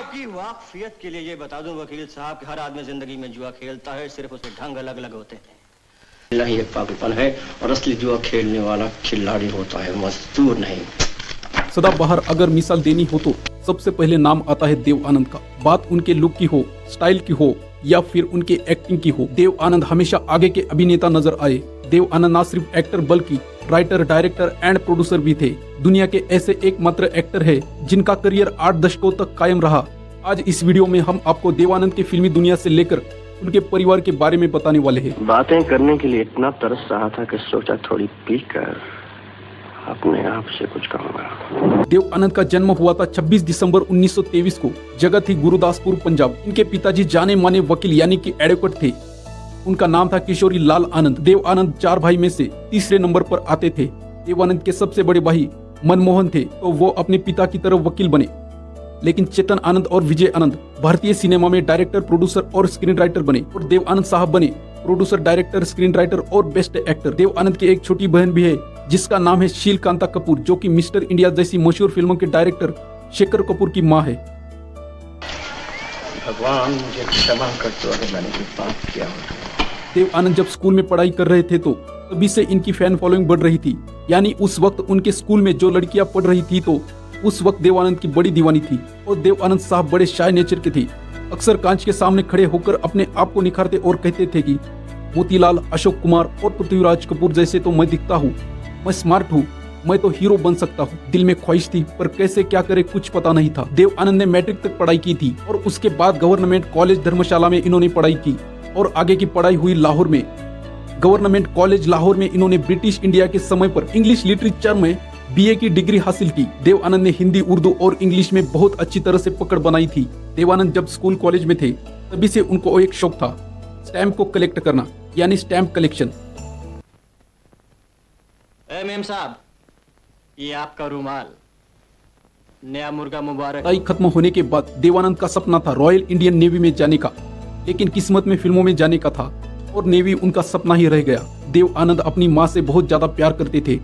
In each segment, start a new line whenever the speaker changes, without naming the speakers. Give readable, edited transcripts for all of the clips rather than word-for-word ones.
आपकी वाकफियत के लिए ये बता दूं वकील साहब कि हर आदमी जिंदगी में जुआ खेलता है, सिर्फ उसके ढंग अलग अलग होते हैं। नहीं एक पागलपन है और असली जुआ खेलने वाला खिलाड़ी होता है, मजदूर नहीं।
सदाबहार अगर मिसाल देनी हो तो सबसे पहले नाम आता है देव आनंद का। बात उनके लुक की हो, स्टाइल की हो या फिर उनके एक्टिंग की हो, देव आनंद हमेशा आगे के अभिनेता नजर आए। देव आनंद न सिर्फ एक्टर बल्कि राइटर, डायरेक्टर एंड प्रोड्यूसर भी थे। दुनिया के ऐसे एकमात्र एक्टर है जिनका करियर 8 दशकों तक कायम रहा। आज इस वीडियो में हम आपको देव आनंद की फिल्मी दुनिया से लेकर उनके परिवार के बारे में बताने वाले हैं।
बातें करने के लिए इतना तरस रहा था कि सोचा थोड़ी पीकर अपने आप से कुछ कहूंगा।
देव आनंद का जन्म हुआ था 26 दिसंबर 1923 को। जगह थी गुरुदासपुर, पंजाब। इनके पिताजी जाने माने वकील यानी कि एडवोकेट थे। उनका नाम था किशोरी लाल आनंद। देव आनंद 4 भाई में से तीसरे नंबर पर आते थे। देव आनंद के सबसे बड़े भाई मनमोहन थे तो वो अपने पिता की तरफ वकील बने, लेकिन चेतन आनंद और विजय आनंद भारतीय सिनेमा में डायरेक्टर, प्रोड्यूसर और स्क्रीन राइटर बने और देव आनंद साहब बने प्रोड्यूसर, डायरेक्टर, स्क्रीन राइटर और बेस्ट एक्टर। देव आनंद की एक छोटी बहन भी है जिसका नाम है शील कांता कपूर, जो कि मिस्टर इंडिया जैसी मशहूर फिल्मों के डायरेक्टर शेखर कपूर की मां है।
भगवान मुझे क्षमा कर दो अगर मैंने कोई पाप किया हो।
देव आनंद जब स्कूल में पढ़ाई कर रहे थे तो तभी से इनकी फैन फॉलोइंग बढ़ रही थी। यानी उस वक्त उनके स्कूल में जो लड़कियां पढ़ रही थी तो उस वक्त देव आनंद की बड़ी दीवानी थी। और देव आनंद साहब बड़े शाय नेचर के थे। अक्सर कांच के सामने खड़े होकर अपने आप को निखारते और कहते थे कि मोतीलाल, अशोक कुमार और पृथ्वीराज कपूर जैसे तो मैं दिखता हूँ, मैं स्मार्ट हूँ, मैं तो हीरो बन सकता हूँ। दिल में ख्वाहिश थी पर कैसे क्या करे कुछ पता नहीं था। देव आनंद ने मैट्रिक तक पढ़ाई की थी और उसके बाद गवर्नमेंट कॉलेज धर्मशाला में इन्होंने पढ़ाई की और आगे की पढ़ाई हुई लाहौर में। गवर्नमेंट कॉलेज लाहौर में इन्होंने ब्रिटिश इंडिया के समय पर इंग्लिश लिटरेचर में बीए की डिग्री हासिल की। देव आनंद ने हिंदी, उर्दू और इंग्लिश में बहुत अच्छी तरह से पकड़ बनाई थी। देव आनंद जब स्कूल कॉलेज में थे तभी से उनको एक शौक था स्टैम्प को कलेक्ट करना, यानी स्टैम्प कलेक्शन।
मेम साहब, ये आपका रुमाल, नया मुर्गा मुबारक।
पढ़ाई खत्म होने के बाद देव आनंद का सपना था रॉयल इंडियन नेवी में जाने का, लेकिन किस्मत में फिल्मों में जाने का था और नेवी उनका सपना ही रह गया। देव आनंद अपनी माँ से बहुत ज्यादा प्यार करते थे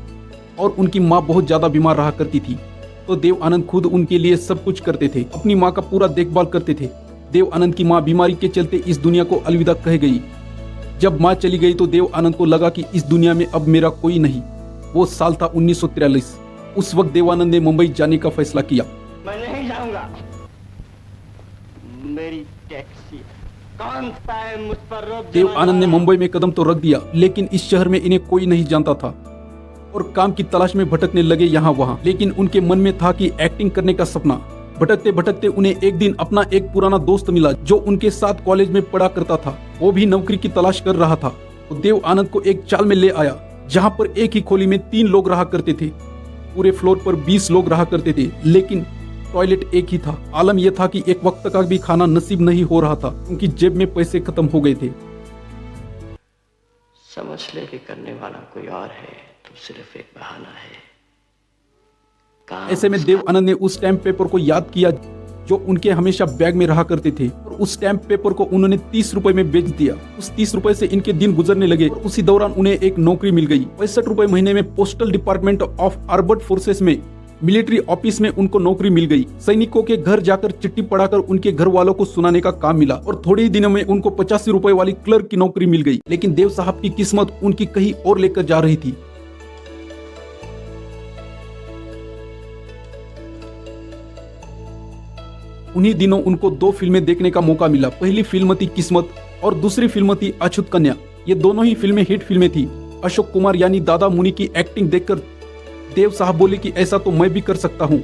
और उनकी माँ बहुत ज्यादा बीमार रहा करती थी, तो देव आनंद खुद उनके लिए सब कुछ करते थे, अपनी माँ का पूरा देखभाल करते थे। देव आनंद की माँ बीमारी के चलते इस दुनिया को अलविदा कह गई। जब माँ चली गई तो देव आनंद को लगा कि इस दुनिया में अब मेरा कोई नहीं। वो साल था 1943। उस वक्त देव आनंद ने मुंबई जाने का फैसला किया।
मैं नहीं जाऊंगा, मेरी टैक्सी कौन सा है मुझ पर रोक।
देव आनंद ने मुंबई में कदम तो रख दिया, लेकिन इस शहर में इन्हें कोई नहीं जानता था और काम की तलाश में भटकने लगे यहाँ वहाँ। लेकिन उनके मन में था कि एक्टिंग करने का सपना। भटकते भटकते उन्हें एक दिन अपना एक पुराना दोस्त मिला जो उनके साथ कॉलेज में पढ़ा करता था। वो भी नौकरी की तलाश कर रहा था। तो देव आनंद को एक चाल में ले आया जहाँ पर एक ही खोली में 3 लोग रहा करते थे। पूरे फ्लोर पर 20 लोग रहा करते थे, लेकिन टॉयलेट एक ही था। आलम यह था कि एक वक्त का भी खाना नसीब नहीं हो रहा था क्योंकि जेब में पैसे खत्म हो गए थे।
समझ ले कि करने वाला कोई और है, तो सिर्फ एक बहाना है।
ऐसे में देव आनंद ने उस स्टैम्प पेपर को याद किया जो उनके हमेशा बैग में रहा करते थे और उस स्टैम्प पेपर को उन्होंने 30 रुपए में बेच दिया। उस 30 रुपए से इनके दिन गुजरने लगे और उसी दौरान उन्हें एक नौकरी मिल गई। 65 रुपए महीने में postal department of armed forces में मिलिट्री ऑफिस में उनको नौकरी मिल गई। सैनिकों के घर जाकर चिट्ठी पढ़ाकर उनके घर वालों को सुनाने का काम मिला और थोड़े ही दिनों में उनको 85 रुपए वाली क्लर्क की नौकरी मिल गई। लेकिन देव साहब की किस्मत उनकी कहीं और लेकर जा रही थी। उन्हीं दिनों उनको 2 फिल्में देखने का मौका मिला। पहली फिल्म थी किस्मत और दूसरी फिल्म थी अछूत कन्या। ये दोनों ही फिल्में हिट फिल्में थी। अशोक कुमार यानी दादा मुनि की एक्टिंग देखकर देव साहब बोले कि ऐसा तो मैं भी कर सकता हूँ।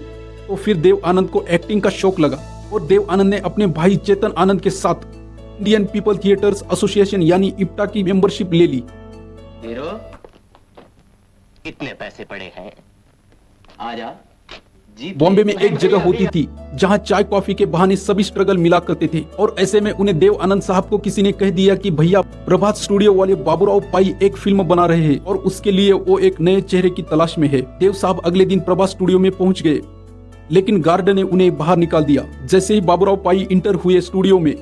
तो फिर देव आनंद को एक्टिंग का शौक लगा और देव आनंद ने अपने भाई चेतन आनंद के साथ इंडियन पीपल थिएटर्स एसोसिएशन यानी इप्टा की मेंबरशिप ले ली।
हीरो, कितने पैसे पड़े हैं? आजा।
बॉम्बे में एक जगह होती थी जहां चाय कॉफी के बहाने सभी स्ट्रगल मिला करते थे और ऐसे में उन्हें देव आनंद साहब को किसी ने कह दिया कि भैया प्रभात स्टूडियो वाले बाबूराव पाई एक फिल्म बना रहे हैं और उसके लिए वो एक नए चेहरे की तलाश में है। देव साहब अगले दिन प्रभात स्टूडियो में पहुंच गए, लेकिन गार्ड ने उन्हें बाहर निकाल दिया। जैसे ही बाबूराव पाई इंटर हुए स्टूडियो में,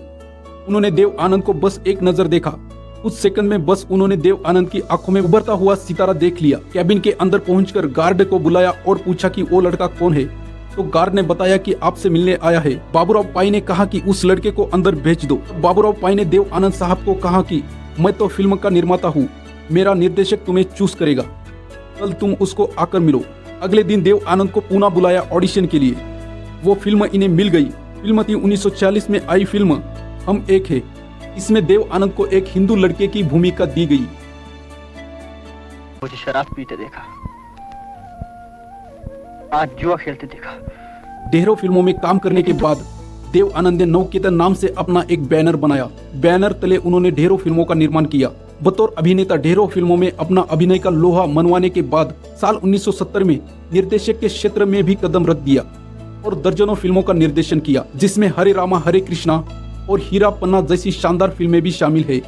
उन्होंने देव आनंद को बस एक नजर देखा। कुछ सेकंड में बस उन्होंने देव आनंद की आंखों में उभरता हुआ सितारा देख लिया। कैबिन के अंदर पहुंचकर गार्ड को बुलाया और पूछा कि वो लड़का कौन है। तो गार्ड ने बताया कि आपसे मिलने आया है। बाबूराव पाई ने कहा कि उस लड़के को अंदर भेज दो। बाबूराव पाई ने देव आनंद साहब को कहा कि मैं तो फिल्म का निर्माता हूँ, मेरा निर्देशक तुम्हें चूज करेगा, कल तुम उसको आकर मिलो। अगले दिन देव आनंद को पुनः बुलाया ऑडिशन के लिए। वो फिल्म इन्हें मिल गई। फिल्म थी 1940 में आई फिल्म हम एक है। इसमें देव आनंद को एक हिंदू लड़के की भूमिका दी गई।
मुझे शराब पीते देखा, आज जुआ खेलते देखा।
ढेरों फिल्मों में काम करने के बाद देव आनंद ने नवकेतन नाम से अपना एक बैनर बनाया। बैनर तले उन्होंने ढेरों फिल्मों का निर्माण किया। बतौर अभिनेता ढेरों फिल्मों में अपना अभिनय का लोहा मनवाने के बाद साल 1970 में निर्देशक के क्षेत्र में भी कदम रख दिया और दर्जनों फिल्मों का निर्देशन किया, जिसमें हरे रामा हरे कृष्णा और हीरा पन्ना जैसी शानदार फिल्में भी शामिल है।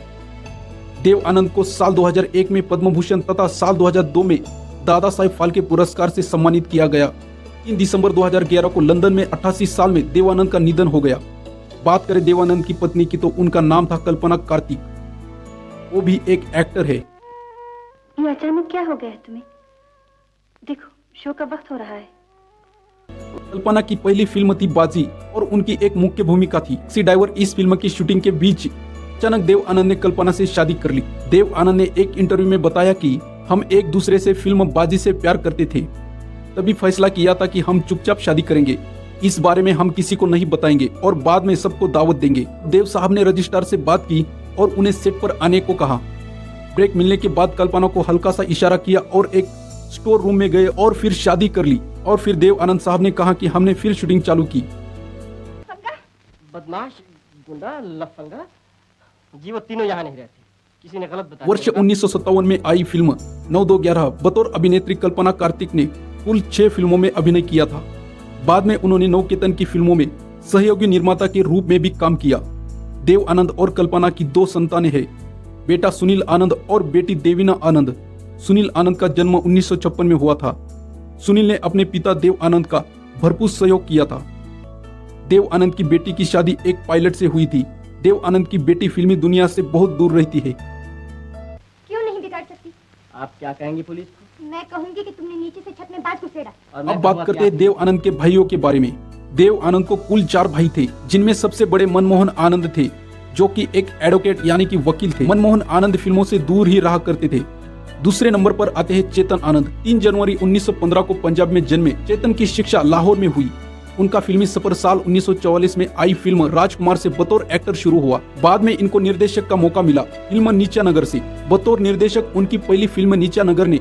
देव आनंद को साल 2001 में पद्म भूषण तथा साल 2002 में दादा साहेब फाल्के पुरस्कार से सम्मानित किया गया। 3 दिसंबर 2011 को लंदन में 88 साल में देव आनंद का निधन हो गया। बात करें देव आनंद की पत्नी की तो उनका नाम था कल्पना कार्तिक। वो भी एक एक्टर है।
ये अचानक क्या हो गया है तुम्हें? देखो शो का वक्त हो रहा है।
कल्पना की पहली फिल्म थी बाजी और उनकी एक मुख्य भूमिका थी टैक्सी ड्राइवर। इस फिल्म की शूटिंग के बीच अचानक देव आनंद ने कल्पना से शादी कर ली। देव आनंद ने एक इंटरव्यू में बताया कि हम एक दूसरे से फिल्म बाजी से प्यार करते थे, तभी फैसला किया था कि हम चुपचाप शादी करेंगे, इस बारे में हम किसी को नहीं बताएंगे और बाद में सबको दावत देंगे। देव साहब ने रजिस्ट्रार से बात की और उन्हें सेट पर आने को कहा। ब्रेक मिलने के बाद कल्पना को हल्का सा इशारा किया और एक स्टोर रूम में गए और फिर शादी कर ली। और फिर देव आनंद साहब ने कहा कि हमने फिर शूटिंग चालू की।
बदमाश, गुंडा, लफंगा, जी वो तीनों यहाँ नहीं रहते, किसी ने गलत बताया।
वर्ष 1957 में आई फिल्म 9211 बतौर अभिनेत्री कल्पना कार्तिक ने कुल 6 फिल्मों में अभिनय किया था। बाद में उन्होंने नवकेतन की फिल्मों में सहयोगी निर्माता के रूप में भी काम किया। देव आनंद और कल्पना की 2 संतानें हैं, बेटा सुनील आनंद और बेटी देवीना आनंद। सुनील आनंद का जन्म 1956 में हुआ था। सुनील ने अपने पिता देव आनंद का भरपूर सहयोग किया था। देव आनंद की बेटी की शादी एक पायलट से हुई थी। देव आनंद की बेटी फिल्मी दुनिया से बहुत दूर रहती है।
क्यों नहीं बिगाड़ सकती?
आप क्या कहेंगी पुलिस को?
मैं कहूंगी कि तुमने नीचे से छत में बाज घुसेड़ा।
अब बात करते हैं देव आनंद के भाइयों के बारे में। देव आनंद को कुल 4 भाई थे, जिनमें सबसे बड़े मनमोहन आनंद थे, जो कि एक एडवोकेट यानी कि वकील थे। मनमोहन आनंद फिल्मों से दूर ही रहा करते थे। दूसरे नंबर पर आते हैं चेतन आनंद। 3 जनवरी 1915 को पंजाब में जन्मे चेतन की शिक्षा लाहौर में हुई। उनका फिल्मी सफर साल 1944 में आई फिल्म राजकुमार से बतौर एक्टर शुरू हुआ। बाद में इनको निर्देशक का मौका मिला फिल्म नीचा नगर से। बतौर निर्देशक उनकी पहली फिल्म नीचा नगर ने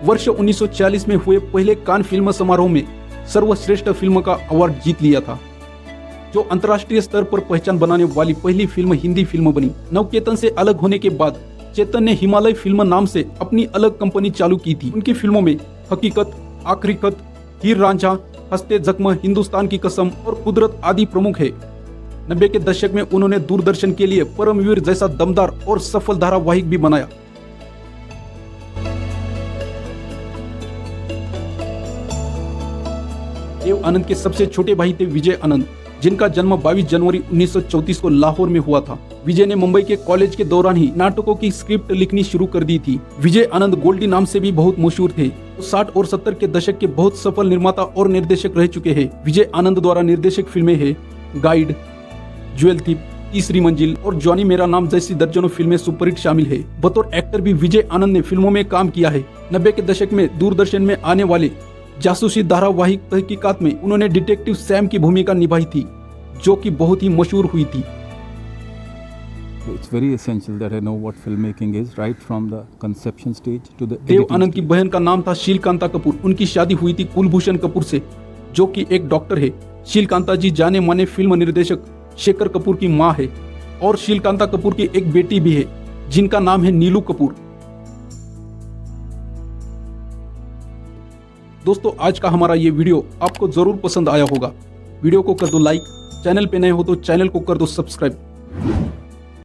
वर्ष 1940 में हुए पहले कान फिल्म समारोह में सर्वश्रेष्ठ फिल्म का अवार्ड जीत लिया था, जो अंतर्राष्ट्रीय स्तर पर पहचान बनाने वाली पहली फिल्म हिंदी फिल्म बनी। नवकेतन से अलग होने के बाद चेतन ने हिमालय फिल्म नाम से अपनी अलग कंपनी चालू की थी। उनकी फिल्मों में हकीकत, आखिरी खत, हीर रांझा, हंसते जख्म, हिंदुस्तान की कसम और कुदरत आदि प्रमुख है। 90 के दशक में उन्होंने दूरदर्शन के लिए परमवीर जैसा दमदार और सफल धारावाहिक भी बनाया। देव आनंद के सबसे छोटे भाई थे विजय आनंद, जिनका जन्म 22 जनवरी 1934 को लाहौर में हुआ था। विजय ने मुंबई के कॉलेज के दौरान ही नाटकों की स्क्रिप्ट लिखनी शुरू कर दी थी। विजय आनंद गोल्डी नाम से भी बहुत मशहूर थे। 60 और 70 के दशक के बहुत सफल निर्माता और निर्देशक रह चुके हैं। विजय आनंद द्वारा निर्देशक फिल्में हैं गाइड, ज्वेल थीप, तीसरी मंजिल और जॉनी मेरा नाम जैसी दर्जनों फिल्में सुपरहिट शामिल है। बतौर एक्टर भी विजय आनंद ने फिल्मों में काम किया है। 90 के दशक में दूरदर्शन में आने वाले जासूसी धारावाहिक तहकीकात में उन्होंने डिटेक्टिव सैम की भूमिका निभाई थी, जो कि बहुत ही मशहूर हुई थी।
It's very essential that I know what filmmaking is right from the conception stage to the
Dev Anand की बहन का नाम था शीलकांता कपूर। उनकी शादी हुई थी कुलभूषण कपूर से, जो कि एक डॉक्टर है। शीलकांता जी जाने माने फिल्म निर्देशक शेखर कपूर की मां है और शीलकांता कपूर की एक बेटी भी है, जिनका नाम है नीलू कपूर। दोस्तों, आज का हमारा ये वीडियो आपको जरूर पसंद आया होगा। वीडियो को कर दो लाइक, चैनल पे नए हो तो चैनल को कर दो सब्सक्राइब।